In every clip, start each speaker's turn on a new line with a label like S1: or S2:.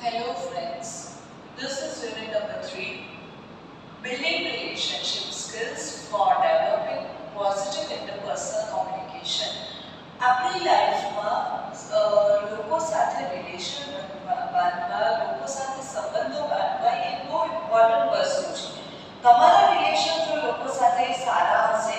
S1: Hello friends, this is unit number 3, Building Relationship Skills for Developing Positive Interpersonal Communication. આપણી લાઈફમાં લોકો સાથે relation બાંધવા, લોકો સાથે સંબંધો બાંધવા એ બહુ ઇમ્પોર્ટન્ટ વસ્તુ છે. તમારા રિલેશન જો લોકો સાથે સારા હશે,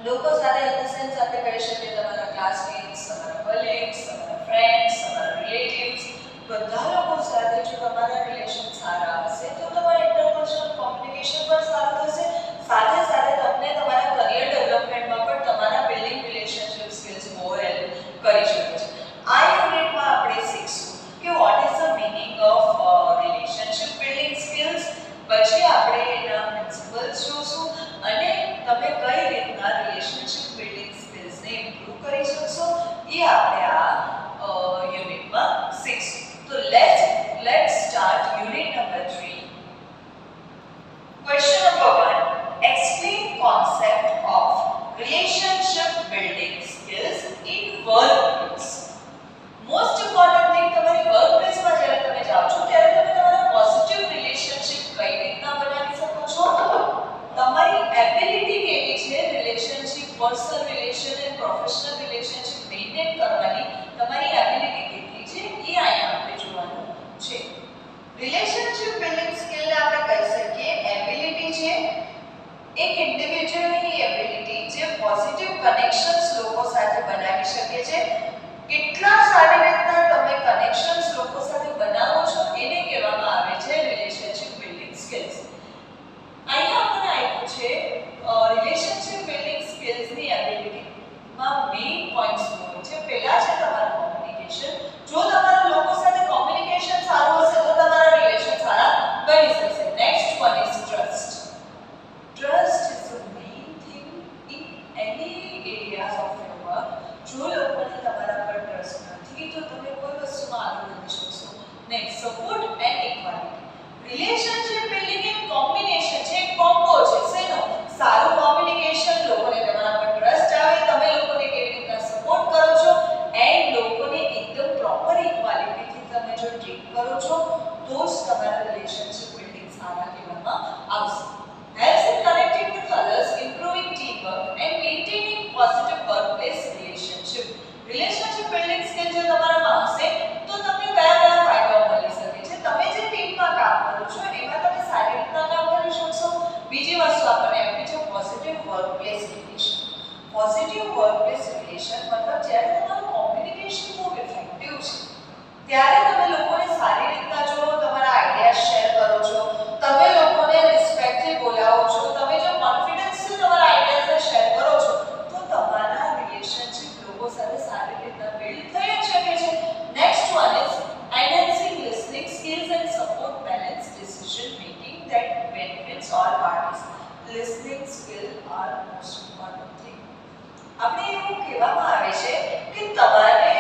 S1: લોકો સાથે ઇન ધ સેન્સ આપણે કહી શકીએ તમારા ક્લાસમેટ્સ, તમારા કલીગ્સ, તમારા ફ્રેન્ડ્સ, તમારા રિલેટિવ્સ, બધા લોકો સાથે જો તમારા રિલેશન સારા હશે તો તમારા ઇન્ટરપર્સનલ કોમ્યુનિકેશન પણ સારું થશે. સાથે સાથે તમને તમારા કરિયર ડેવલપમેન્ટમાં પણ તમારા બિલ્ડિંગ રિલેશનશિપ સ્કિલ્સ બહુ હેલ્પ કરી શકે છે. આ યુનિટમાં આપણે શીખશું કે what is the meaning of relationship building skills, પછી આપણે એના પ્રિન્સિપલ્સ જોશું અને તમે કઈ રીતના રિલેશનશિપ બિલ્ડિંગ સ્કિલ્સને ઇમ્પ્રૂવ કરી શકશો એ આપણે આ યુનિટમાં શીખશું. So let's start unit number 3. Question number 1. Explain concept of relationship building skills in workplace. Most important thing, તમારી workplace માં જ્યારે તમે જાઓ છો ત્યારે તમે તમારા પોઝિટિવ રિલેશનશિપ કઈ રીતના બનાવી શકો છો, તમારી એબિલિટી કેવી છે relationship, personal relation and professional relationship maintain કરવાની તમારી એબિલિટી કેટલી છે એ અહીંયા આપણે જોવાનું છે. રિલેશનશિપ બિલ્ડિંગ સ્કિલ ને આપણે કહી શકીએ એબિલિટી છે, એક ઇન્ડિવિડ્યુઅલની એબિલિટી જે પોઝિટિવ કનેક્શન્સ લોકો સાથે બનાવી શકે છે. કેટલા સારી રીતના તમે કનેક્શન્સ લોકો સાથે બનાવો છો એને કહેવામાં આવે છે રિલેશનશિપ બિલ્ડિંગ સ્કિલ્સ. અહીંયા આપણને આપ્યું છે રિલેશનશિપ બિલ્ડિંગ સ્કિલ્સની એબિલિટી માં મેઇન પોઈન્ટ્સ હોય છે. પહેલા છે તમારું કોમ્યુનિકેશન. જો તમારા લોકો સાથે કોમ્યુનિકેશન સારું હશે તો તમારા રિલેશન સારા બની શકશે. Next one is trust. Trust is the main thing in any areas of your work. જો લોકોને તમારા પર ટ્રસ્ટ નથી તો તમે કોઈ વસ્તુમાં આગળ વધી શકશો. Next support and equality. Relationship building એક કોમ્બિનેશન છે, એક કોમ્બો છે. શેનો? સારું કોમ્યુનિકેશન, લોકોને તમારા પર ટ્રસ્ટ આવે, તમે લોકોને કેવી રીતના સપોર્ટ કરો છો એન્ડ લોકોને એકદમ પ્રોપર ઇક્વાલિટીથી તમે જો ટ્રીટ કરો છો તો જ તમારા રિલેશનશિપ બિલ્ડિંગ સારા કહેવામાં આવશે. Helps in connecting with others, improving teamwork and maintaining positive workplace relationship. Relationship building skill જો તમારામાં હશે તો તમને કયા કયા ફાયદાઓ મળી શકે છે? તમે જે ટીમમાં કામ કરો છો એમાં તમે સારી રીતના કામ કરી શકશો. બીજી વસ્તુ આપણને આપી છે positive workplace relation. Positive workplace relation મતલબ જ્યારે તમારું કોમ્યુનિકેશન બહુ ઇફેક્ટિવ છે ત્યારે તમે લોકોને સારી રીતના જો તમારા આઈડિયા શેર કરો છો, તમે લોકોને રિસ્પેક્ટથી બોલાવો છો, તમે જો કોન્ફિડન્સથી તમારા આઈડિયાઝને શેર કરો છો તો તમારા રિલેશનશિપ લોકો સાથે સારી રીતના બિલ્ડ થઈ શકે છે. Next one is enhancing listening skills and support balanced decision making that benefits all parties. Listening skill are most important thing. આપણે એવું કહેવામાં આવે છે કે તમારે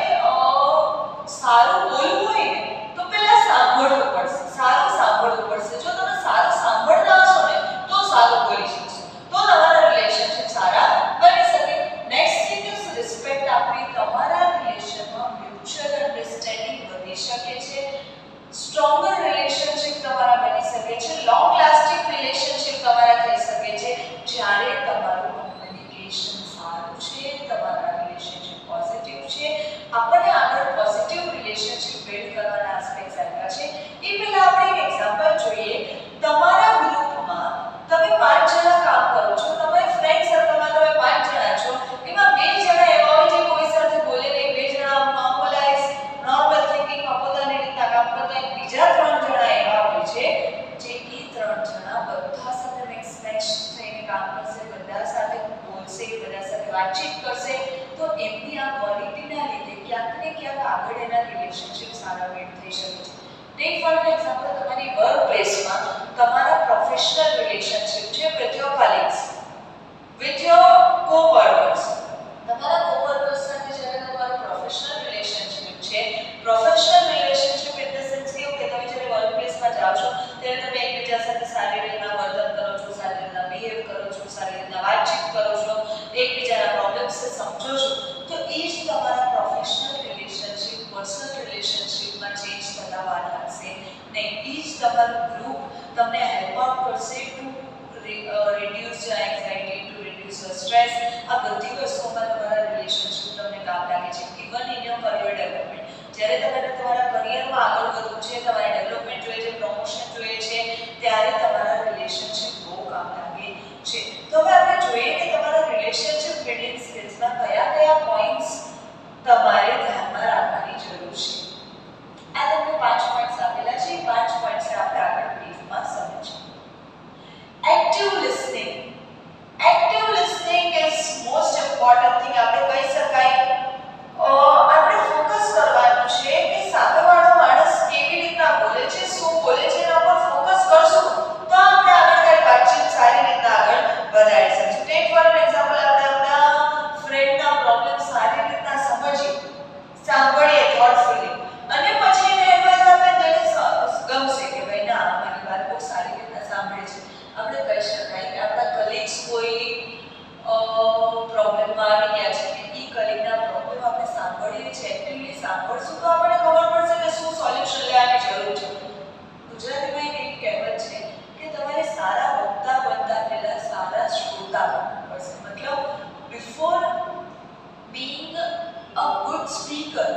S1: સારું બોલવું હોય ને તો પહેલા સાંભળવું પડશે, સારું સાંભળવું પડશે. જો તમે સારું સાંભળતા હશો ને તો સારું બોલી શકશો, તો તમારા રિલેશનશિપ સારા બની શકે. Next thing is respect. આપણી તમારા રિલેશનમાં મ્યુચ્યુઅલ અન્ડરસ્ટેન્ડિંગ વધી શકે છે, સ્ટ્રોંગર રિલેશનશિપ તમારા બની શકે છે, લોંગ લાસ્ટિંગ રિલેશનશિપ તમારા થઈ શકે છે જ્યારે તમારું કોમ્યુનિકેશન સારું છે, તમારા રિલેશનશિપ પોઝિટિવ છે. આપણે આગળ પોઝિટિવ રિલેશનશિપ બિલ્ડ કરવાના એસ્પેક્ટ્સ આપ્યા છે. એ પહેલા આપણે એક એક્ઝામ્પલ જોઈએ. તમારા ગ્રુપમાં તમે 5 જણા કામ કરો છો, તમારા ફ્રેન્ડ સર્કલમાં તમે 5 જણા છો, એમાં 2 જણા એવા હોય જે કોઈ સાથે બોલે નહીં, 2 જણા નોર્મલ થિંકિંગમાં પોતાની રીતના કામ કરતા હોય, બીજા 3 જણા એવા હોય છે જે એ 3 જણા બધા સાથે મિક્સ મેચ થઈને કામ કરશે, બધા સાથે બોલશે, બધા સાથે વાતચીત કરશે, તો એમની આ ક્વોલિટીના લીધે ક્યાંક ને ક્યાંક આગળ એના રિલેશનશિપ સારા બિલ્ડ થઈ શકે છે. ટેક ફોર એક્ઝામ્પલ, તમારી વર્ક પ્લેસમાં તમારા પ્રોફેશનલ રિલેશનશિપ છે with your colleagues, with your coworkers. તમારા કોવર્કર્સ સાથે જ્યારે તમારું પ્રોફેશનલ રિલેશનશિપ છે, professional relationship in the sense કે તમે જ્યારે વર્ક પ્લેસમાં જાઓ છો ત્યારે તમે એકબીજા સાથે સારી રીતના વર્તન કરો છો, સારી રીતના બિહેવ કરો છો, સારી રીતના વાતચીત કરો છો, એકબીજાના પ્રોબ્લેમ્સને સમજો છો, તો એ જ તમારા પ્રોફેશનલ રિલેશનશિપ પર્સનલ રિલેશનશિપમાં ચેન્જ નહીં. ઈ જ તમારું ગ્રુપ તમને હેલ્પ આઉટ કરશે two reduce your anxiety, to reduce your stress. આ બધી વસ્તુઓમાં તમારા રિલેશનશિપ તમને કામ લાગે છે. Even in your career development, જ્યારે તમારે તમારા કરિયરમાં આગળ વધવું છે, તમારે ડેવલપમેન્ટ જોઈએ છે, પ્રમોશન જોઈએ છે, ત્યારે તમારા રિલેશનશિપ બહુ કામ લાગે છે. તો હવે આપણે જોઈએ કે તમારા રિલેશનશિપ બિલ્ડિંગ સ્કિલ્સમાં કયા કયા પોઈન્ટ્સ તમારે ધ્યાનમાં રાખવાની જરૂર છે. આ તમને 5 પોઈન્ટ્સ આપેલા છે. 5 પોઈન્ટ્સ આપણે આગળ બ્રીફમાં સમજીએ. Active listening. Active listening is most important thing. આપણે કહી શકાય આપણે ફોકસ કરવાનું છે કે સામેવાળો માણસ કેવી રીતના બોલે છે, શું બોલે છે, એના પર ફોકસ કરશું તો આપણે આગળ કઈ વાતચીત સારી રીતના આગળ વધારી શકીશું. ટેક ફોર એન એક્ઝામ્પલ, આપણે આપણા ફ્રેન્ડના પ્રોબ્લેમ સારી રીતના સમજીએ, સાંભળીએ થોટફુલી અને પછી એને એડવાઇસ આપે તો એને ગમશે કે ભાઈ ના મારી વાત બહુ સારી રીતના સાંભળે છે. આપણે કહી શકાય કે આપણા કલીગ્સ કોઈ પ્રોબ્લેમમાં આવી ગયા છે કે ઈ કલીગના પ્રોબ્લેમ આપણે સાંભળીએ છીએ, એક્ટિવલી સાંભળશું તો આપણને ખબર પડશે કે શું સોલ્યુશન લેવાની જરૂર છે. ગુજરાતીમાં એક કહેવત છે કે તમારે સારા વક્તા બનતા પહેલા સારા શ્રોતા બનવું પડશે. મતલબ before being a good speaker,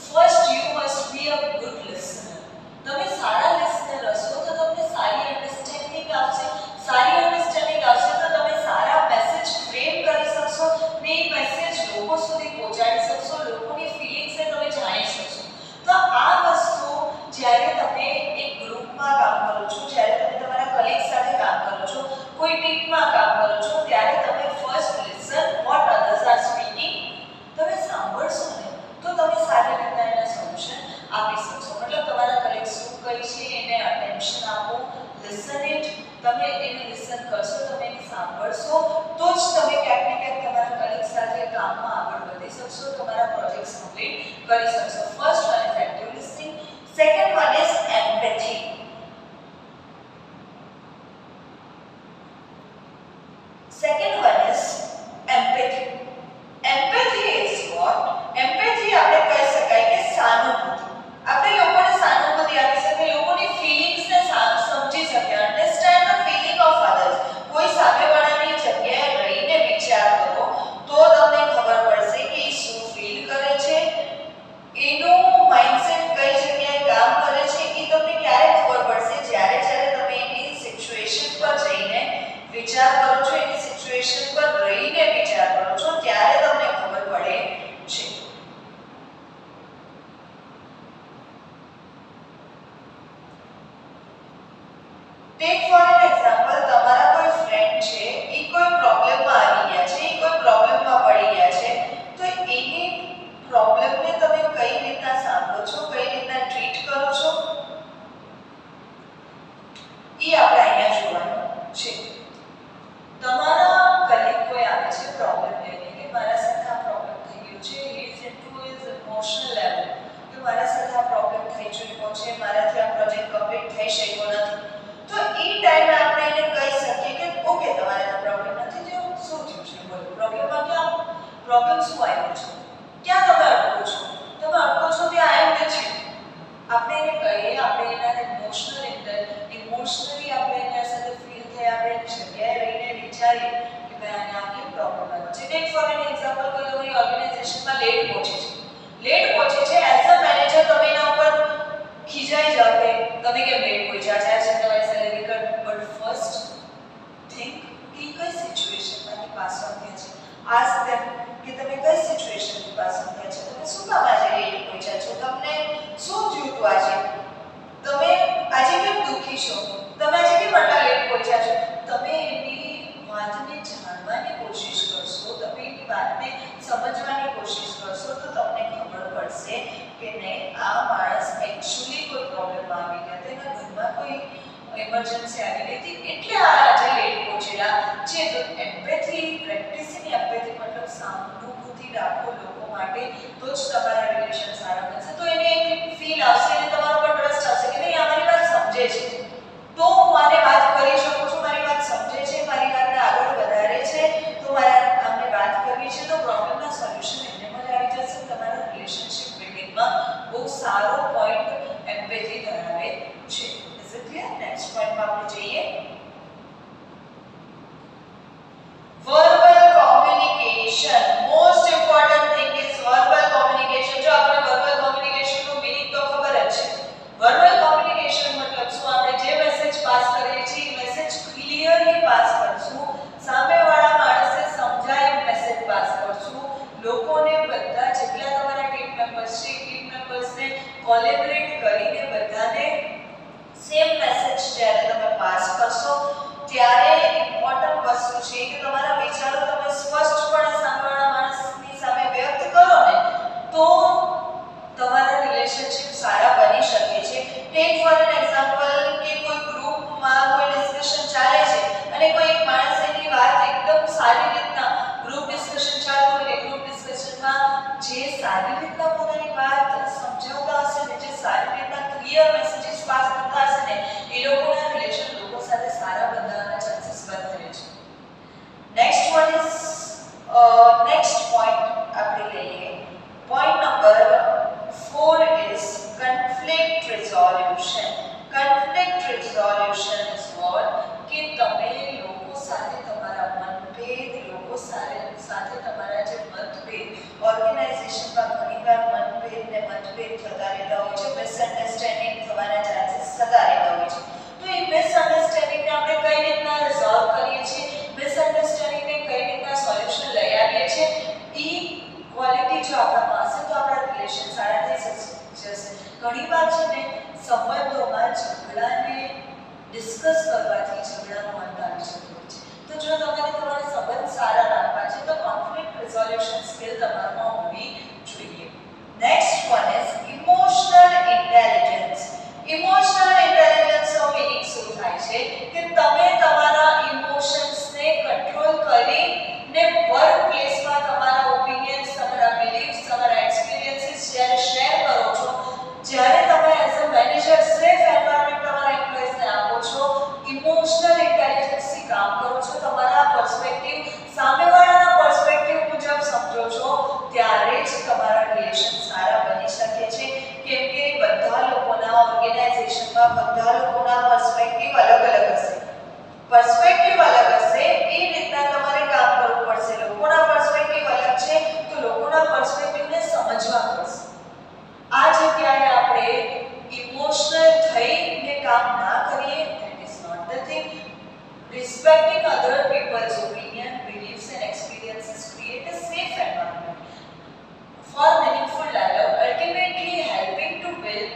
S1: first you must be a good listener. તમે સારા લિસનર હશો તો તમને સારી અન્ડરસ્ટેન્ડિંગ આવશે. સારી અન્ડરસ્ટેન્ડિંગ આવશે તો તમે સારા મેસેજ ફ્રેમ કરી શકશો ને એ મેસેજ લોકો સુધી પહોંચાડી શકશો, લોકોની ફિલિંગ્સને તમે જાણી શકશો. તો આ વસ્તુ જ્યારે તમે એક ગ્રુપમાં કામ કરો છો, જ્યારે તમે તમારા કલીગ સાથે કામ કરો છો, કોઈ ટીમમાં કામ કરો છો, ત્યારે તમે first listen what others are speaking. તમે સાંભળશો ને તો તમે સારી રીતના એના સોલ્યુશન આપી શકશો. મતલબ તમારા કલીગ શું કહે છે એને અટેન્શન આપો, લિસન ઇટ. તમે એને લિસન કરશો, તમે એને સાંભળશો તો જ તમે ક્યાંક ને ક્યાંક તમારા કલીગ સાથે કામમાં આગળ વધી શકશો, તમારા પ્રોજેક્ટ્સ કમ્પ્લીટ કરી શકશો. First one is active listening. Second one is empathy. Second one is empathy. Empathy is what? Empathy આપણે કહી શકાય કે સાનુભૂતિ. આપણે લોકોને સાનુભૂતિ આપી શકીએ, લોકોની ફિલિંગ્સને સમજી શકીએ, understand the feeling of others. કોઈ સામેવાળાની જગ્યાએ રહીને વિચાર કરો તો તમને ખબર પડશે કે એ શું ફીલ કરે છે, એનું માઇન્ડસેટ કઈ જગ્યાએ કામ કરે છે. એ તમને ક્યારે ખબર પડશે? જ્યારે તમે એની સિચ્યુએશન પર જઈને વિચાર કરો છો, એની સિચ્યુએશન પર રહીને વિચાર કરો છો, ત્યારે તમને ખબર પડે છે. ટેક ફોર એન એક્ઝામ્પલ, તમારા કોઈ ફ્રેન્ડ છે, એ કોઈ પ્રોબ્લેમમાં આવી ગયા છે, એ કોઈ પ્રોબ્લેમમાં પડી ગયા છે, તો એની પ્રોબ્લેમને તમે કઈ રીતના સાંભળો છો, કઈ રીતના ટ્રીટ કરો છો, એ આપણે અહીંયા જોવાનું છે. તમારા કલીગ કોઈ આવે છે પ્રોબ્લેમ લઈને કે મારા સાથે આ પ્રોબ્લેમ થઈ ગયો છે, he is into his emotional level, કે મારા સાથે આ પ્રોબ્લેમ થઈ ચૂક્યો છે, મારાથી આ પ્રોજેક્ટ કમ્પ્લીટ થઈ શક્યો નથી. તો એ ટાઈમે આપણે એને કહી શકીએ કે ઓકે તમારે આ પ્રોબ્લેમ નથી થયો, શું થયું છે બોલો, પ્રોબ્લેમમાં ક્યાં પ્રોબ્લેમ શું આવ્યો છે, ક્યાં તમે અટકો છો, તમે અટકો છો ત્યાં આઈ એમ વિથ યુ. આપણે એને કહીએ, આપણે એના ઇમોશનલી આપણે એના સાથે ફીલ થઈ, આપણે એની જગ્યાએ રહીને વિચારીએ કે ભાઈ આને આ કેમ પ્રોબ્લેમ આવ્યો છે. ટેક ફોર એન એક્ઝામ્પલ, કોઈ તમારી ઓર્ગેનાઇઝેશનમાં લેટ પહોંચે છે, એઝ અ મેનેજર તમે એના ઉપર ખીજાઈ જાઓ કે તમે કેમ લેટ પહોંચ્યા, ચાર છે તમારી salary cut. But first think કે કઈ સિચ્યુએશનમાંથી પાસ આઉટ થયા છે. આસ્ક ધેમ કે તમે કઈ સિચ્યુએશનથી પાસ આઉટ થયા છે, તમે શું કામ આજે લેટ પહોંચ્યા છો, તમને શું થયું હતું આજે, તમે આજે કેમ દુઃખી છો, તમે આજે કેમ આટલા લેટ પહોંચ્યા છો. તમે એની વાતને જાણવાની કોશિશ કરશો, તમે એની વાતને સમજવાની કોશિશ કરશો તો તમને ખબર પડશે કે નહીં આ માણસ એકચ્યુઅલી કોઈ પ્રોબ્લેમમાં આવી ગયા, તેના ઘરમાં કોઈ ઇમરજન્સી આવી ગઈ હતી એટલે આજે લેટ પહોંચેલા છે. તો એમ્પેથી, પ્રેક્ટિસિંગ એમ્પેથી મતલબ સહાનુભૂતિ રાખો લોકો માટે, તો જ તમારા રિલેશન સારા બનશે. તો એને એક ફીલ આવશે અને તમારા પર ટ્રસ્ટ આવશે કે નહીં આ મારી વાત સમજે છે, તો હું આને વાત કરી શકું છું, મારી વાત સમજે છે, મારી વાતને આગળ વધારે છે, તો મારે આમને વાત કરવી છે, તો પ્રોબ્લેમના સોલ્યુશન એને જ આવી જશે. તમારા રિલેશનશિપ બિલ્ડિંગમાં બહુ સારો પોઈન્ટ એમ્પેથી ધરાવે છે. નેક્સ્ટમાં આપણે જઈએ verbal communication. Most important thing is verbal communication. જો આપણે verbal communication નો મીનિંગ તો ખબર જ છે. verbal communication મતલબ શું? આપણે જે મેસેજ પાસ કરીએ છીએ એ મેસેજ ક્લિયરલી પાસ કરશું, સામેવાળા માણસને સમજાય એમ મેસેજ પાસ કરશું, લોકોને બધા જેટલા તમારા ટીમ મેમ્બર્સ છે ટીમ મેમ્બર્સને કોલેબોરેટ કરીને બધાને સેમ મેસેજ જ્યારે તમે પાસ કરશો ત્યારે ઇમ્પોર્ટન્ટ વસ્તુ છે કે તમારા વિચારો તમે સ્પષ્ટપણે સામેવાળા માણસની સામે વ્યક્ત કરો ને તો તમારા રિલેશનશિપ સારા બની શકે છે. ટેક ફોર એન એક્ઝામ્પલ કે કોઈ ગ્રુપમાં કોઈ ડિસ્કશન ચાલે છે અને કોઈ એક માણસ એની વાત એકદમ સારી રીતના ગ્રુપ ડિસ્કશન ચાલુ હોય ગ્રુપ ડિસ્કશનમાં જે સારી રીતના પોતાની વાત સમજાવતા હશે ને જે સારી રીતના ક્લિયર મેસેજીસ પાસ કરતા હશે ને એ લોકોના રિલેશન લોકો સાથે સારા બનવાના ચાન્સીસ વધારે છે. Next one is next point આપણે લઈએ. Point number 4 is conflict resolution. conflict resolution is what કે તમે લોકો સાથે તમારા મતભેદ લોકો સાથે તમારા જે મતભેદ ઓર્ગેનાઇઝેશનમાં ઘણીવાર મતભેદ થતા રહેતા હોય છે, મિસઅન્ડરસ્ટેન્ડિંગ થવાના ચાન્સીસ થતા રહેતા હોય છે. તો એ મિસઅન્ડરસ્ટેન્ડિંગને આપણે કઈ રીતના રિઝોલ્વ કરીએ છીએ, મિસઅન્ડરસ્ટેન્ડિંગને કઈ રીતના સોલ્યુશન લઈ આવીએ છીએ, એ ક્વોલિટી જો આપણા પાસે તો આપણા રિલેશન સારા થઈ જશે. ઘણીવાર છે ને સંબંધોમાં ઝઘડાને ડિસ્કસ કરવાથી ઝઘડાનો અંત આવી જતો હોય છે. તો જો તમારે તમારા સંબંધ સારા રાખવા છે તો કોન્ફ્લિક્ટ રિઝોલ્યુશન સ્કિલ તમારામાં હોવી જોઈએ. Next one is emotional intelligence. Emotional intelligence નો મીનિંગ શું થાય છે કે તમે તમારા ઇમોશન્સને કંટ્રોલ કરીને વર્ક પ્લેસમાં તમારા ઓપિનિયન્સ, તમારા બિલીફ્સ, તમારા એક્સપિરિયન્સીસ જ્યારે શેર કરો છો, જ્યારે તમે as a manager safe environment તમારા એમ્પ્લોઈઝને આપો છો, ઇમોશનલ ઇન્ટેલિજન્સથી કામ કરો છો, તમારા પર્સપેક્ટિવ સામેવાળાના પર્સપેક્ટિવ મુજબ સમજો છો, ત્યારે જ તમારા રિલેશન સારા બની શકે છે. કેમ કે બધા લોકોના ઓર્ગેનાઇઝેશનમાં બધા લોકોના પર્સપેક્ટિવ અલગ હશે. પર્સપેક્ટિવ અલગ હશે એ રીતના તમારે કામ કરવું પડશે. લોકોના પર્સપેક્ટિવ અલગ છે તો લોકોના પર્સપેક્ટિવને સમજવા પડશે. આ જગ્યાએ આપણે ઇમોશનલ થઈને કામ ના કરીએ, that is not the thing. Respecting other people's opinion, beliefs and experiences create a safe environment for meaningful dialogue, ultimately helping to build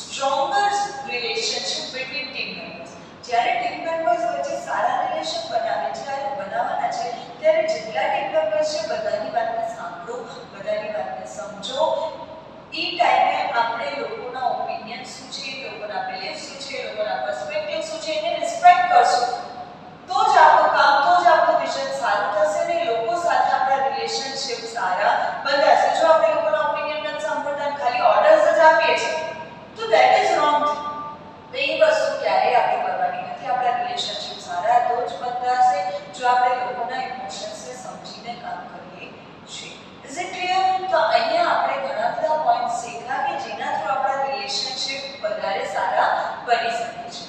S1: stronger relationship between team members. જ્યારે ટીમ મેમ્બર્સ વચ્ચે સારા relation બનાવવાના છે ત્યારે જેટલા team members છે બધાની વાતને સાંભળો, બધાની વાતને સમજો. એ ટાઈમે આપણે લોકોના ઓપિનિયન શું છે, લોકોના બિલીફ શું છે, લોકોના પર્સપેક્ટિવ શું છે એને રિસ્પેક્ટ કરશું તો જ આપણું કામ, તો જ આપણું વિઝન સારું થશે ને લોકો સાથે આપણા રિલેશનશિપ સારા બંધાશે. જો આપણે લોકોના ઓપિનિયન નથી સાંભળતા ખાલી ઓર્ડર્સ જ આપીએ છીએ તો ધેટ ઇઝ રોંગ. તો એ વસ્તુ ક્યારેય આપણે કરવાની નથી. આપણા રિલેશનશિપ સારા તો જ બંધાશે જો આપણે લોકોના ઇમોશન્સને સમજીને કામ કરીએ છીએ. Is it clear? તો અહીંયા આપણે ઘણા બધા પોઈન્ટ્સ શીખ્યા કે જેના થ્રુ આપણા રિલેશનશિપ વધારે સારા બની શકે છે.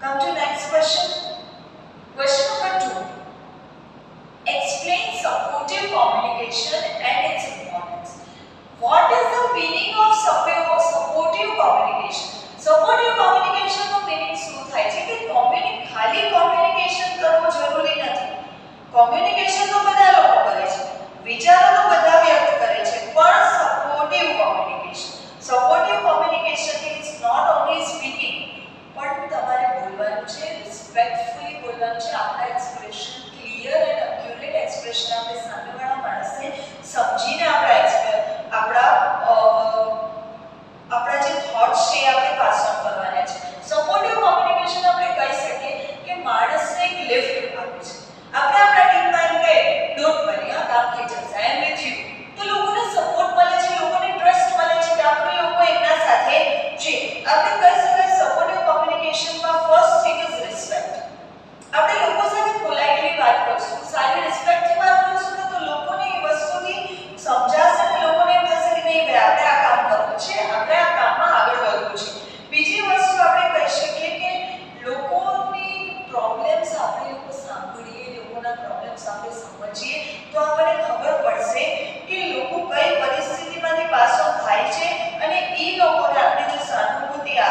S1: Come to next question. Question number 2. Explain supportive communication and its importance. What is the meaning of supportive communication? Supportive communication no meaning શું થાય છે કે ખાલી communication કરવું જરૂરી નથી. communication તો બધા લોકો કરે છે, વિચારો તો બધા વ્યક્ત કરે છે, પણ supportive communication means not only speaking પણ તમારે બોલવાનું છે, રિસ્પેક્ટફુલી બોલવાનું છે. આપણા expression clear and accurate expression આપણે સામેવાળા માણસને સમજીને આપણા જે થોટ્સ છે આપણે પાસ ઓન કરવાના છે. સપોર્ટિવ કોમ્યુનિકેશન આપણે કહી શકીએ કે માણસને એક લિફ્ટ આપે છે. આપણે આપણા ટીમમાં એમ કહીએ ડોન્ટ વરી, આ કામ થઈ જશે, આઈ એમ વિથ યુ, તો લોકોને સપોર્ટ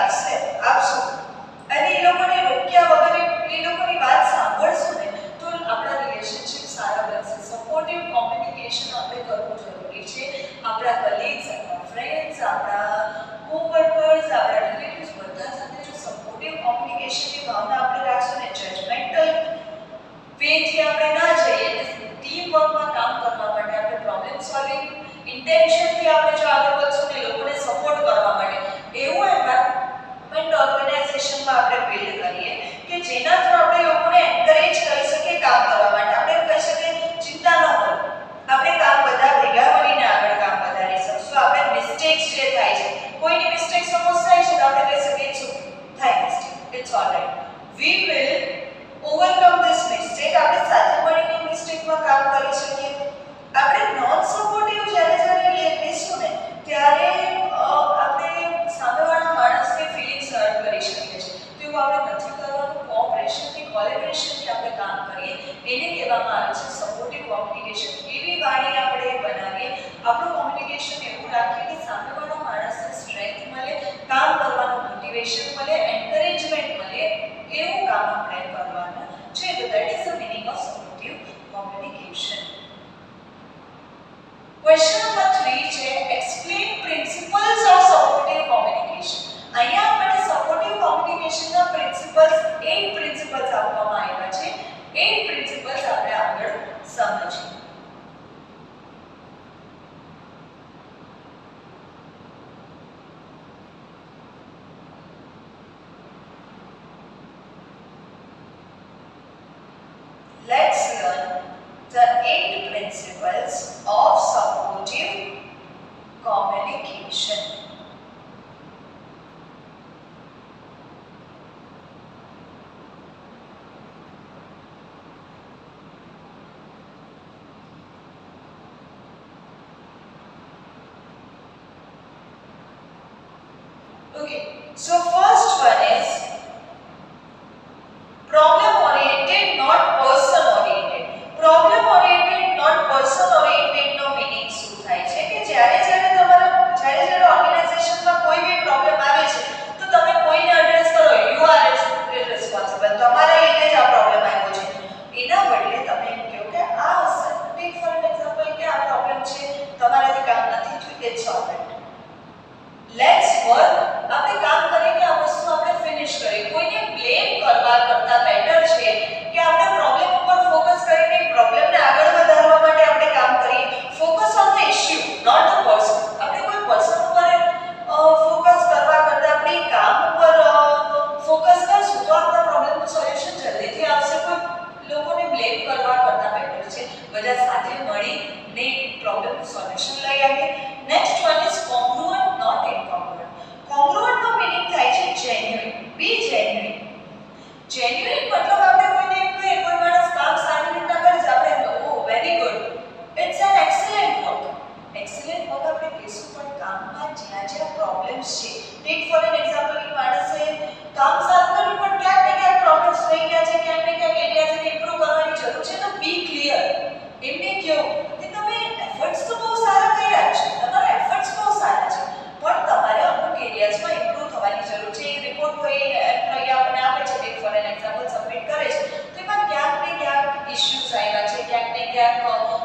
S1: આપશો અને એ લોકોને રોક્યા વગર એ લોકોની વાત સાંભળશો ને તો આપણા રિલેશનશિપ સારા બનશે. સપોર્ટિવ કોમ્યુનિકેશન આપણે કરવું જરૂરી છે. આપણા કલીગ્સ, આપણા ફ્રેન્ડ્સ, આપણા કોવર્કર્સ, આપણા રિલેટિવ્સ બધા સાથે જો સપોર્ટિવ કોમ્યુનિકેશનની ભાવના આપણે રાખશું ને, જજમેન્ટલ વેથી આપણે ના જઈએ, ટીમ વર્કમાં કામ કરવા માટે, આપણે પ્રોબ્લેમ સોલ્વિંગ ઇન્ટેન્શનથી આપણે જો આગળ વધશું ને લોકોને સપોર્ટ કરવા માટે, એવું એન્વાયરમેન્ટ ઓર્ગેનાઇઝેશનમાં આપણે બિલ્ડ કરીએ કે જેના થ્રુ આપણે લોકોને એન્કરેજ કરી શકીએ કામ કરવા માટે. આપણે કહી શકીએ ચિંતા ન કરો, આપણે કામ બધા ભેગા મળીને આગળ કામ વધારી શકશું. આપણે મિસ્ટેક્સ જે થાય છે, કોઈની મિસ્ટેક સપોઝ થાય છે તો આપણે કહી શકીએ ઇટ્સ ઓકે, થાય mistake, it's alright, we will overcome this mistake. આપણે સાથે મળીને મિસ્ટેકમાં કામ કરી શકીએ. આપણે નોન સપોર્ટિવ જ્યારે લઈશું ને ત્યારે આપણે સામેવાળા માણસની ફિલિંગ્સ હર્ટ કરી શકીએ છીએ. તો એવું આપણે નથી કરવાનું. કોઓપરેશનથી, કોલેબોરેશનથી આપણે કામ કરીએ, એને કહેવામાં આવે છે સપોર્ટિવ કોમ્યુનિકેશન. એવી વાણી આપણે બનાવીએ, આપણું કોમ્યુનિકેશન એવું રાખીએ કે સામેવાળા માણસને સ્ટ્રેન્થ મળે, કામ કરવાનું મોટિવેશન મળે, એન્કરેજમેન્ટ મળે, એવું કામ આપણે કરવાનું છે. તો that is the meaning of supportive communication. Question number 3 છે explain principles of supportive communication. અહીંયા આપણે supportive communication ના principles 8 principles આપવામાં આવ્યા છે. 8 principles આપણે આગળ સમજીએ. Let's learn the 8 principles of supportive communication. Okay, so first one is problem oriented, not person oriented. Problem oriented, not person oriented નો મીનિંગ શું થાય છે કે જ્યારે ઓર્ગેનાઇઝેશનમાં કોઈ બી પ્રોબ્લેમ આવે છે તો તમે કોઈને એડ્રેસ કરો, યુ આર રિસ્પોન્સિબલ, તમારા લીધે જ આ પ્રોબ્લેમ આવ્યો છે. એના બદલે તમે એમ કહો કે આ ટેક ફોર એન એક્ઝામ્પલ કે આ પ્રોબ્લેમ છે, તમારાથી કામ નથી થયું, ઇટ્સ ઓલરાઈટ, લેટ્સ વર્ક. આપણે કામ કરીને આ વસ્તુ આપણે ફિનિશ કરીએ. કોઈને બ્લેમ કરવા કરતા બેટર છે કે આપણે પ્રોબ્લેમ ઉપર ફોકસ કરીને પ્રોબ્લેમને આગળ વધારવા માટે આપણે કામ કરીએ. Focus on the issue, not the person. આપણે કોઈ પર્સન ઉપર ફોકસ કરવા કરતા આપણે કામ ઉપર ફોકસ કરશું તો આપણા પ્રોબ્લેમનું સોલ્યુશન જલ્દીથી આવશે. કોઈ લોકોને બ્લેમ કરવા કરતા બેટર છે બધા સાથે મળીને પ્રોબ્લેમનું સોલ્યુશન લઈ આવીએ. Next one is congruent, not incongruent. congruent નો મીનિંગ થાય છે genuine. be genuine. genuine મતલબ આપણે કોઈને એમ કહીએ કોઈ માણસ કામ સારી રીતે કરે છે, આપણે oh very good, it's an excellent work. Excellent work આપણે કહીશું પણ કામમાં જ્યાં પ્રોબ્લેમ્સ છે, ટેક ફોર એન એક્ઝામ્પલ કે માણસે કામ સારું કર્યું પણ ક્યાંક ને ક્યાંક પ્રોબ્લેમ્સ રહી ગયા છે, ક્યાંક ને ક્યાંક એરિયાઝને ઇમ્પ્રૂવ કરવાની જરૂર છે, તો બી ક્લિયર. એમને કહો કે તમે એફર્ટ્સ તો બહુ સારા કર્યા છે, તમારા એફર્ટ્સ બહુ સારા છે, પણ તમારે અમુક એરિયાઝમાં ઇમ્પ્રૂવ થવાની જરૂર છે. એક રિપોર્ટ કોઈ એમ્પ્લોયી આપણને આપે છે, take for an example submit કરે છે, તો એમાં ક્યાંક ને ક્યાંક ઇશ્યુઝ આવ્યા છે, ક્યાંક ને ક્યાંક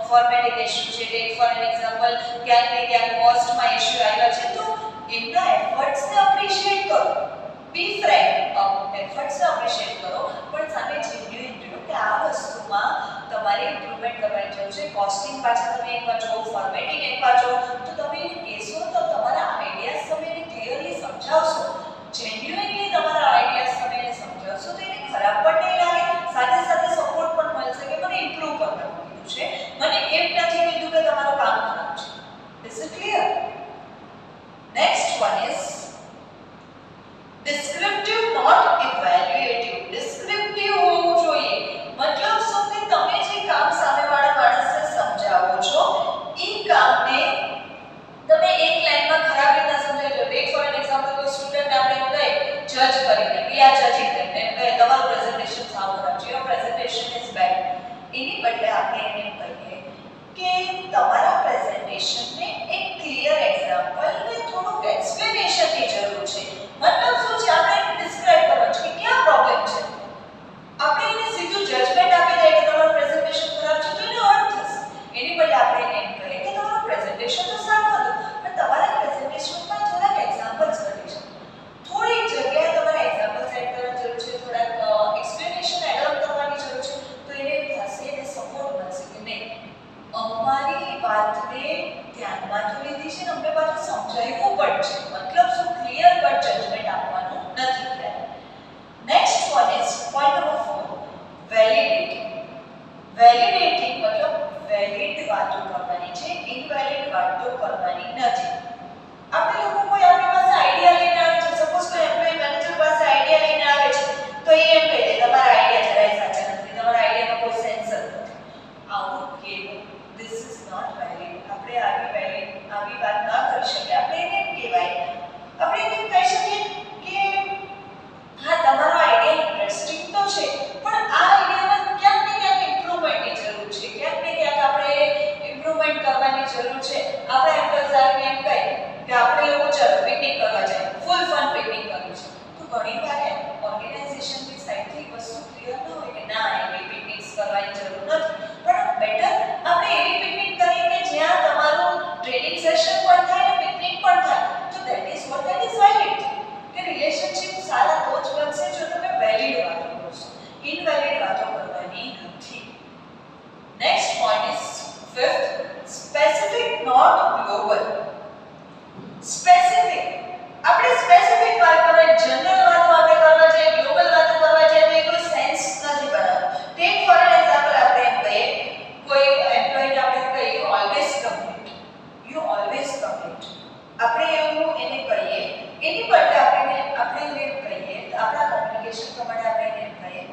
S1: ફોર્મેટિંગ ઇશ્યુ છે, ટેક ફોર એન એક્ઝામ્પલ ક્યાંક ને ક્યાંક કોસ્ટમાં ઇશ્યુ આવ્યા છે, તો એમના એફર્ટ્સને એપ્રિશિએટ કરો. બી ફ્રેન્ક, એફર્ટ્સને એપ્રિશિએટ કરો, પણ સામે જેન્યુઇન રહ્યો કે આ વસ્તુમાં તમારે ઇમ્પ્રુવમેન્ટ કરવાની જરૂર છે. કોસ્ટિંગ પાછળ તમે એકવાર જો, ફોર્મેટિંગ એકવાર જો, તો તમે એને કહેશો તો તમારા આઈડિયાઝ તમે એને ક્લિયરલી સમજાવશો, જેન્યુઇનલી તમારા આઈડિયાઝ તમે એને સમજાવશો તો એને ખરાબ પણ નહીં લાગે, સાથે સાથે સપોર્ટ પણ મળશે કે મને ઇમ્પ્રૂવ કરવાનું કીધું છે, મને એમ નથી કીધું કે તમારું કામ ખરાબ છે. Is it clear? Next one is descriptive, not evaluative. descriptive હોવું જોઈએ, મતલબ શું કે તમે જે કામ સામેવાળા માણસને સમજાવો છો એ કામને તમે એક લાઈનમાં ખરાબ રીતે સમજાવી લો. ટેક ફોર એન એક્ઝામ્પલ કોઈ સ્ટુડન્ટ આપણે એમ કહે જજ કરીને વી આર જજિંગ ધેમ, એમ કહે તમારું પ્રેઝન્ટેશન સાવ ખરાબ છે, યોર પ્રેઝન્ટેશન ઇઝ બેડ. એની બદલે આપણે એને કહીએ કે તમારા પ્રેઝન્ટેશનને એક ક્લિયર એક્ઝામ્પલ ને થોડુંક એક્સપ્લેનેશનની જરૂર છે. મતલબ શું ઘણીવાર ઓર્ગેનાઇઝેશનની સાઈડથી વસ્તુ ક્લિયર ન હોય કે ના એવી પિકનિક્સ કરવાની જરૂર નથી, પણ બેટર આપણે એવી પિકનિક કરીએ કે જ્યાં તમારું ટ્રેનિંગ સેશન પણ થાય અને પિકનિક પણ થાય. તો that is what that is valid. કે રિલેશનશિપ સારા તો જ બનશે જો તમે વેલિડ વાતો કરશો, ઇનવેલિડ વાતો કરવાની નથી. Next point is fifth, specific not global. Specific, આપણે સ્પેસિફિક વાત કરવા, જનરલ વાતો આપણે કરવા છે, ગ્લોબલ વાતો કરવા છે, તો એ કોઈ સેન્સ નથી બનાવતો. ટેક ફોર એન એક્ઝામ્પલ, આપણે એમ કહીએ કોઈ એમ્પ્લોયી આપણે કહીએ always complete, you always complete. આપણે એવું એને કહીએ, એની બદલે આપણે એને કહીએ, આપણા કોમ્યુનિકેશન પ્રમાણે આપણે એને કહીએ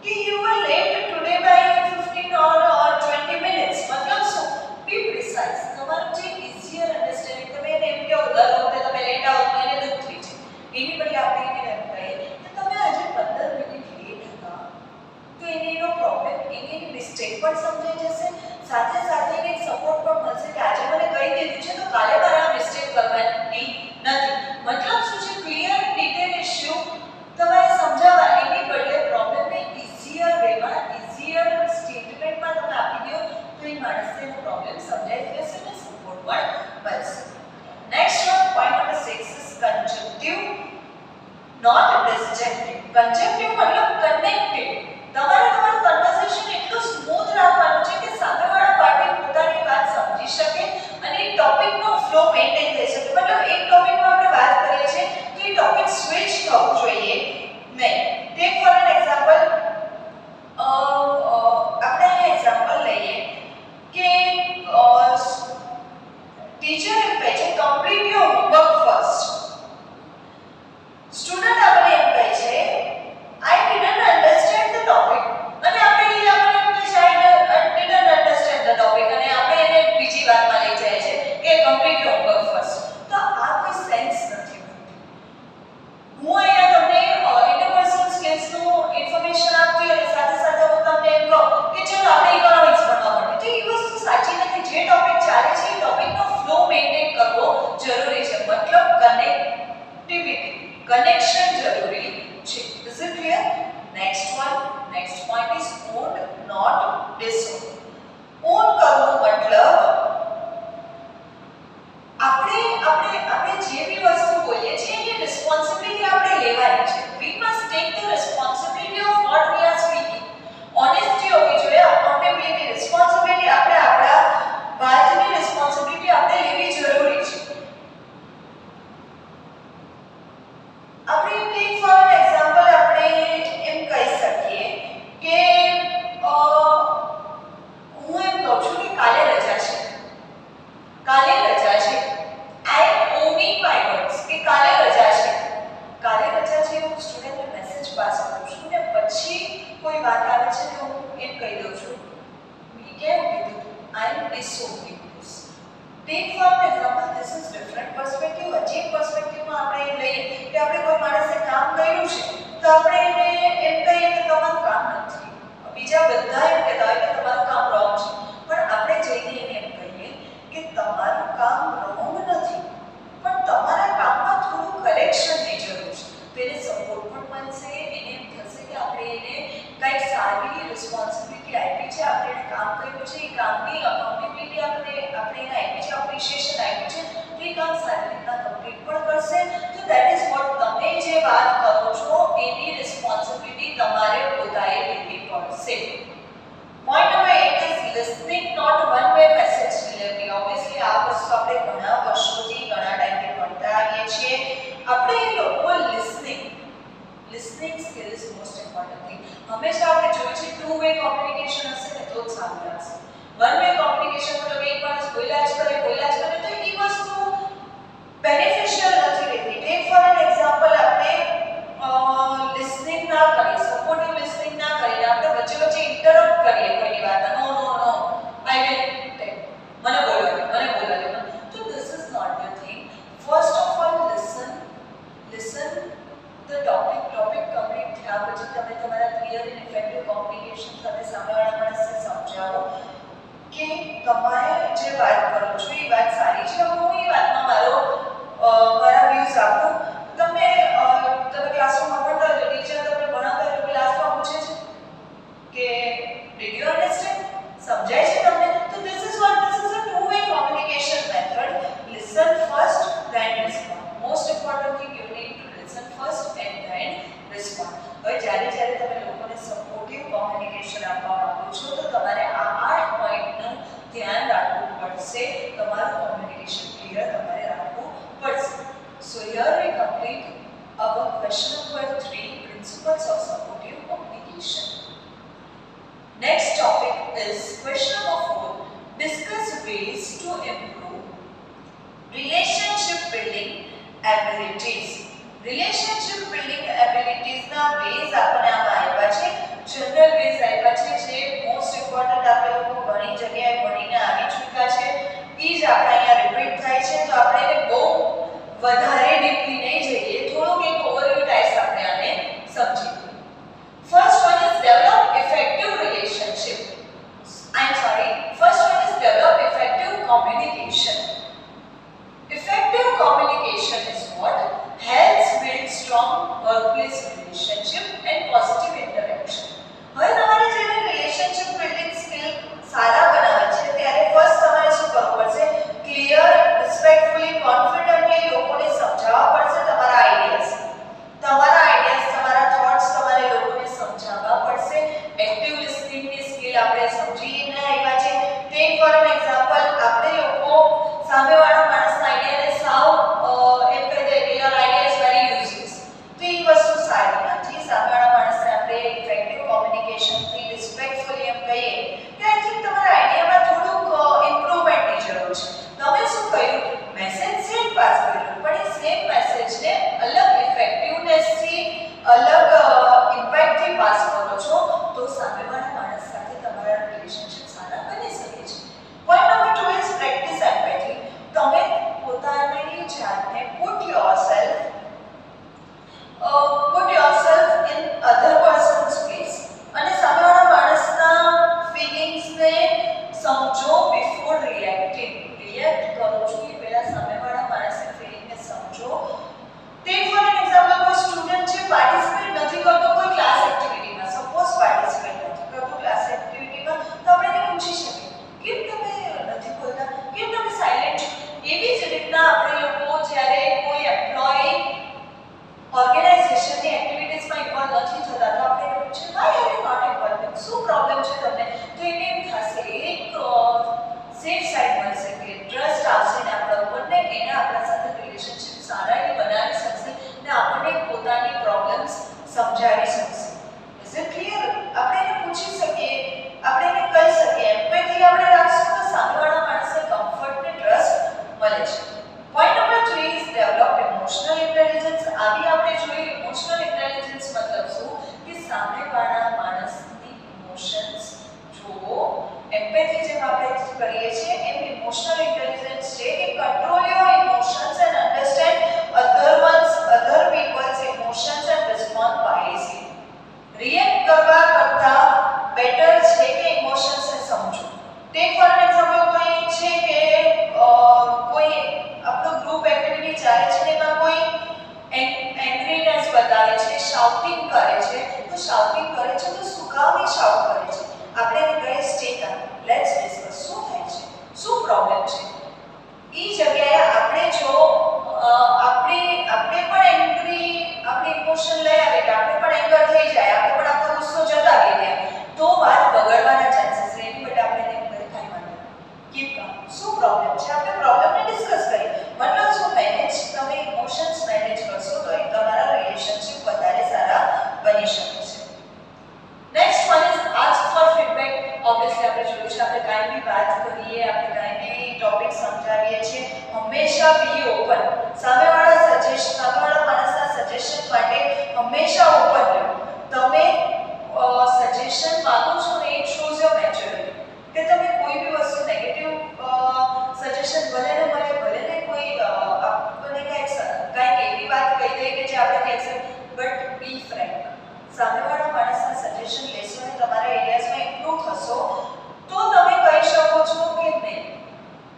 S1: કે you were late today by 15 or 20 minutes. મતલબ શું? Be precise. તમારું જે ઇઝીયર અન્ડરસ્ટેન્ડિંગ, તમે એને એમ કહો દર વખતે તમે લેટ આવો તો એને દુઃખ થઈ છે. એની બદલે આપણે એને એમ કહીએ કે તમે આજે 15 મિનિટ લેટ હતા, તો એને એનો પ્રોબ્લેમ, એની મિસ્ટેક પણ સમજાઈ જશે, સાથે સાથે એને સપોર્ટ પણ મળશે કે આજે મને કહી દીધું છે તો કાલે મારે આ મિસ્ટેક કરવાની નથી. મતલબ શું છે? ક્લિયર ડિટેલ ઇશ્યુ તમારે સમજાવવા, એની બદલે પ્રોબ્લેમને ઇઝીયર વેમાં, ઇઝીયર સ્ટેટમેન્ટમાં તમે આપી દો તો એ માણસને એનો પ્રોબ્લેમ સમજાઈ જશે અને સપોર્ટ પણ મળશે. Next one, point number 6 is conjunctive not disjunctive. Conjunctive મતલબ કનેક્ટિવ. તમારે તમારું કન્વર્સેશન એટલું સ્મૂથ રાખવાનું છે કે સામેવાળા પાર્ટી પોતાની વાત સમજી શકે અને એ ટોપિકનો ફ્લો મેન્ટેન થઈ શકે. મતલબ એક ટોપિકમાં આપણે વાત કરીએ છીએ તો એ ટોપિક સ્વિચ થવું જોઈએ નહીં. ટેક ફોર એન એક્ઝામ્પલ, આપણે અહીં એક્ઝામ્પલ લઈએ કે ટીચર એમ કહે છે complete your homework first. Student આપણે એમ કહે છે આઈ ડિડન્ટ અન્ડરસ્ટેન્ડ ધ ટોપિક, અને આપણે એમ કે શાયદ ડિડન્ટ અન્ડરસ્ટેન્ડ ધ ટોપિક, અને આપણે એને બીજી વાતમાં લઈ જાય છે કે કમ્પ્લીટ યોર હોમવર્ક ફર્સ્ટ. તો આ કોઈ સેન્સ નથી. હું અહીંયા તમને ઇન્ટરપર્સનલ સ્કિલ્સનું ઇન્ફોર્મેશન આપતી અને સાથે સાથે હું તમને એમ કહું કે ચલો આપણે ઇકોનોમિક્સ ભણવા માંડીએ, તો એ વસ્તુ સાચી નથી. જે ટોપિક ચાલે છે એ ટોપિકનો ફ્લો મેન્ટેન કરવો જરૂરી છે. મતલબ કનેક્ટિવિટી, કનેક્શન જરૂરી છે. Is it clear? Next one, next point is own not disown. Own કરવું મતલબ આપણે જે બી વસ્તુ બોલીએ છીએ એની રિસ્પોન્સિબિલિટી આપણે લેવાની છે. We must take the responsibility of what we are speaking. Honesty હોવી જોઈએ, અકાઉન્ટેબિલિટી, રિસ્પોન્સિબિલિટી, આપણે આપણા વાતની રિસ્પોન્સિબિલિટી આપણે લેવી જરૂરી છે. આપણે ટેક ફોર એન એક્ઝામ્પલ, આપણે એમ કહી શકીએ કે હું એમ કહું છું કે કાલે રજા છે, કાલે રજા છે. આઈ એમ ઓમિંગ માય વર્ડ્સ કે કાલે રજા છે, કાલે રજા છે. હું સ્ટુડન્ટને મેસેજ પાસ કરું છું ને પછી કોઈ વાત આવે છે તો હું એમ કહી દઉં છું મી કેમ કીધું I am disowning this. Take for an example, this is different perspective. હજી એક પર્સપેક્ટિવમાં આપણે એમ લઈએ કે આપણે કોઈ માણસે કામ કર્યું છે તો આપણે એને એમ કહીએ કે તમારું કામ નથી. બીજા બધા એમ કહેતા હોય કે તમારું કામ રોંગ છે, પણ આપણે જઈને એને એમ કહીએ કે તમારું કામ રોંગ નથી, પણ તમારા કામમાં થોડું કરેક્શનની જરૂર છે. તો એને સપોર્ટ પણ મળશે, એને એમ થશે કે આપણે એને કંઈક સારી રિસ્પોન્સિબિલિટી આપી છે, આપણે એને કામ કર્યું છે, એ કામની અકાઉન્ટેબિલિટી આપણે એને આપી છે, એપ્રિશિએશન આપ્યું છે, તો એ કામ સારી રીતના કમ્પ્લીટ પણ કરશે. તો ધેટ ઇઝ વોટ, તમે જે વાત કરો છો એની રિસ્પોન્સિબિલિટી તમારે પોતાએ લેવી પડશે. Point number 8 is listening not one way message delivery. Obviously આ વસ્તુ આપણે ઘણા વર્ષોથી, ઘણા ટાઈમથી ભણતા આવીએ છીએ. આપણે લોકો listening skill is most important thing. હંમેશા આપણે જોઈએ છે ટુ વે કોમ્યુનિકેશન હશે ને તો જ સારું લાગશે. વન વે કોમ્યુનિકેશન મતલબ એક માણસ બોલ્યા જ કરે તો એ વસ્તુ બેનિફિશિયલ નથી રહેતી. ટેક ફોર એન એક્ઝામ્પલ, આપણે લિસનિંગ ના કરીએ, સપોર્ટિવ લિસનિંગ ના કરીએ, આપણે વચ્ચે વચ્ચે ઇન્ટરપ્ટ કરીએ કોઈની વાત, નો નો નો આઈ વિલ ટેક, મને બોલવા દે. તો this is not the thing. First of all listen the topic complete થયા પછી તમે તમારા ક્લિયર એન્ડ ઇફેક્ટિવ કોમ્યુનિકેશન સાથે સામેવાળા માણસને સમજાવો કે તમારે જે વાત કરો છો એ વાત સારી છે. હું એ વાતમાં મારા વ્યૂઝ આપું. તમે classroom here we complete our question number 3, principles of supportive communication. Next topic is question number 4, discuss ways to improve relationship building abilities. Relationship building abilities ના ways આપણે આમાં આવ્યા છે, જનરલ ways આવ્યા છે જે મોસ્ટ ઇમ્પોર્ટન્ટ આપણે લોકો ઘણી જગ્યાએ ભણીને આવી ચૂક્યા છે, ઈ જ આપણે અહીંયા રિપીટ થાય છે, તો આપણે એને બહુ વધારે ડીપલી નહીં જઈએ, થોડુંક એક ઓવરવ્યુ ટાઈપ્સ આપણે આને સમજીએ. First one is develop effective relationship. First one is develop effective communication. Effective communication is what helps build strong workplace relationship and positive interaction. હવે તમારે જ્યારે રિલેશનશિપ બિલ્ડિંગ સ્કિલ સારા બનાવે છે ત્યારે ફર્સ્ટ તમારે શું કરવું પડશે? ક્લિયર, રિસ્પેક્ટફુલી, કોન્ફિડન્ટલી લોકોને સમજાવવા પડશે તમારા આઈડિયાઝ, તમારા થોટ્સ તમારે લોકોને સમજાવવા પડશે. એક્ટિવ લિસનિંગની સ્કિલ આપણે સમજીને આવ્યા છે. ટેક ફોર એન એક્ઝામ્પલ, આપણે લોકો સામેવાળા માણસના આઈડિયાને સાવ એમ કહી દે કે your idea is very useless, તો એ વસ્તુ સારી નથી. સામેવાળા માણસને આપણે ઇફેક્ટિવ કોમ્યુનિકેશનથી રિસ્પેક્ટફુલી એમ કહીએ કે આઈ થિંક તમારા આઈડિયામાં થોડુંક ઇમ્પ્રુવમેન્ટની જરૂર છે. તમે શું કર્યું? મેસેજ સેમ પાસ કર્યો, પણ એ સેમ મેસેજને અલગ ઇફેક્ટિવનેસથી, અલગ ઇમ્પેક્ટથી પાસ કરો છો તો સામેવાળા માણસ સાથે તમારા રિલેશનશિપ સારા બની શકે છે. Point number 2 is practice empathy. તમે પોતાની જાતને put yourself in other person's place, અને સામેવાળા માણસના ફીલિંગ્સને સમજો બિફોર રિએક્ટિંગ. રિએક્ટ કરો છો એ પહેલા સામેવાળા માણસની ફીલિંગને સમજો. ટેક ફોર એન એક્ઝામ્પલ, કોઈ સ્ટુડન્ટ છે પાર્ટિસિપેટ નથી કરતો કોઈ ક્લાસ એક્ટિવિટીમાં, સપોઝ પાર્ટિસિપેટ નથી કરતો ક્લાસ એક્ટિવિટીમાં, તો આપણે એને પૂછી શકીએ કેમ તમે નથી બોલતા, કેમ તમે સાયલેન્ટ છો. એવી જ રીતના આપણે લોકો જ્યારે કોઈ એમ્પ્લોય ઓર્ગેનાઇઝેશનની એક્ટિવિટીઝમાં ઇન્વોલ્વ નથી થતા તો આપણે એને પૂછીએ why are you not involve, શું પ્રોબ્લેમ છે તમને, તો એને એમ થશે એક સેફ સાઇડ મળશે કે ટ્રસ્ટ આવશે ને આપણા ઉપર ને એને આપણા સાથે રિલેશનશિપ સારા રીતે બનાવી શકશે ને આપણને પોતાની પ્રોબ્લેમ્સ સમજાવી શકશે. Is it clear? આપણે એને પૂછી શકીએ, આપણે એને કહી શકીએ, એમ્પેથી આપણે રાખશું તો સામેવાળા માણસને કમ્ફર્ટ ને ટ્રસ્ટ મળે છે. Point number 3 is develop emotional intelligence. આવી આપણે જોઈએ ઇમોશનલ ઇન્ટેલિજન્સ મતલબ શું કે સામેવાળા માણસની ઇમોશન્સ જોવો. એમ્પેથી જેમ આપણે કરીએ છીએ એમ ઇમોશનલ ઇન્ટેલિજન્સ છે કે control your emotions and understand other peoples emotions and respond wisely. React કરવા કરતા બેટર છે કે ઇમોશન્સને સમજો. ટેક ફોર એન એક્ઝામ્પલ, કોઈ છે કે કોઈ આપણો ગ્રુપ એક્ટિવિટી ચાલે છે એમાં કોઈ એંગ્રીનેસ બતાવે છે, શાઉટિંગ કરે છે, તો શાઉટિંગ કરે છે તો સુકાવની શાઉટ કરે છે. આપણે એને કહીએ સ્ટે કામ, લેટ્સ ડિસ્કસ, શું થાય છે, શું પ્રોબ્લેમ છે. એ જગ્યાએ આપણે જો આપણે પણ એંગ્રી, આપણે ઇમોશન લઈ આવે કે આપણે પણ એંગર થઈ જાય, આપણે પણ આપણો ગુસ્સો જતાવી દે તો વાત બગડવાના ચાન્સીસ રહે. એની માટે આપણે એને કઈ વાંધો કીપ કામ, શું પ્રોબ્લેમ છે, આપણે પ્રોબ્લેમને ડિસ્કસ કરીએ. મતલબ શું, તમે ઇમોશન્સ મેનેજ કરશો તો તમારા રિલેશનશિપ વધારે સારા બની શકે છે. Next one is ask for feedback. Obviously આપણે જોયું છે, આપણે કાંઈ બી વાત કરીએ, આપણે કાંઈ બી ટોપિક સમજાવીએ છીએ, હંમેશા બી ઓપન. સામેવાળા માણસના સજેશન માટે હંમેશા ઓપન રહો. તમે સજેશન માંગો છો ને ઇટ શોઝ યોર મેચ્યોરિટી, કે તમે કોઈ બી વસ્તુ નેગેટિવ સજેશન ભલે ને મળે, ભલે ને કોઈ આપણને કંઈક એવી વાત કહી દે કે જે આપણે એક્સેપ્ટ, બટ બી ફ્રેન્ક. સામેવાળા માણસના સજેશન લેશો અને તમારા એરિયાઝમાં ઇમ્પ્રૂવ થશો તો તમે કહી શકો છો કે નહીં,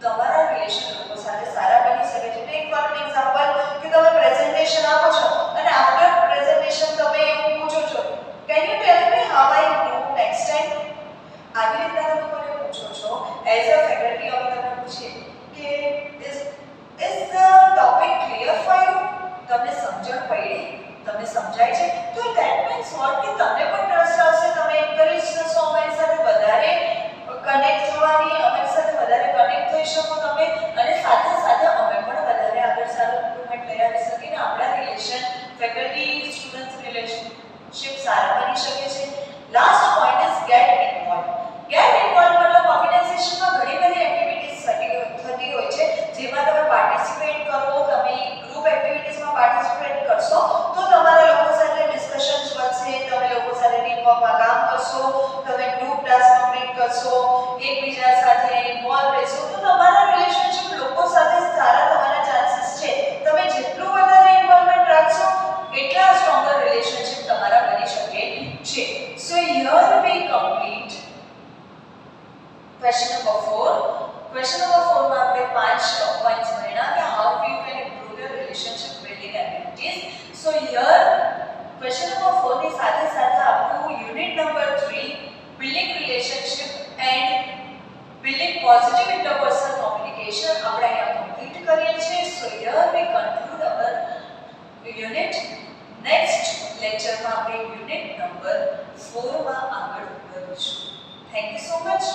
S1: તમારા રિલેશન લોકો સાથે સારા બની શકે છે. ટેક ફોર એન એક્ઝામ્પલ કે તમે પ્રેઝન્ટેશન આપો છો અને આફ્ટર પ્રેઝન્ટેશન તમે એવું પૂછો છો can you tell me how I improve next time. આવી રીતના તમે કોને પૂછો છો એઝ અ ફેકલ્ટી, અમે તમને પૂછીએ કે is the topic clear for you, તમને સમજણ પડી, તમને સમજાય છે, તો ધેટ મીન્સ વોટ કે તમને પણ ટ્રસ્ટ આવશે, તમે એન્કરેજ થશો અમારી સાથે વધારે કનેક્ટ થવાની, અમારી સાથે વધારે કનેક્ટ થઈ શકો તમે, અને સાથે સાથે અમે પણ વધારે આગળ સારું ઇમ્પ્રુવમેન્ટ લઈ આવી શકીએ ને ફેકલ્ટી સ્ટુડન્ટ રિલેશનશિપ સારા બની શકે છે. Last point is get involve. Get involve મતલબ ઓર્ગેનાઇઝેશનમાં ઘણી બધી એક્ટિવિટીઝ થતી હોય છે જેમાં તમે પાર્ટિસિપેટ કરો. તમે ગ્રુપ એક્ટિવિટીઝમાં પાર્ટિસિપેટ કરશો તો તમારા લોકો સાથે ડિસ્કશન્સ વધશે, તમે લોકો સાથે ટીમવર્કમાં કામ કરશો, તમે ગ્રુપ ટાસ્ક કમ્પ્લીટ કરશો, એકબીજા સાથે ઇન્વોલ્વ રહેશો તો તમારા રિલેશનશિપ લોકો સાથે સારા થવાના ચાન્સીસ છે. તમે જેટલું વધારે ઇન્વોલ્વમેન્ટ રાખશો એટલા સ્ટ્રોંગર રિલેશનશિપ તમારા બની શકે છે. સો here we complete question number 4. question number 4 માં આપણે 5 પોઈન્ટ્સ ભણ્યા કે how you can improve your relationship building activities. so here question number 4 ની સાથે સાથે આપણું unit number 3 building relationship and building positive interpersonal communication આપણે અહીંયા કમ્પ્લીટ કરીએ છીએ. so here we conclude our unit. next lecture માં આપણે યુનિટ નંબર 4 માં આગળ વધીશું. thank you so much.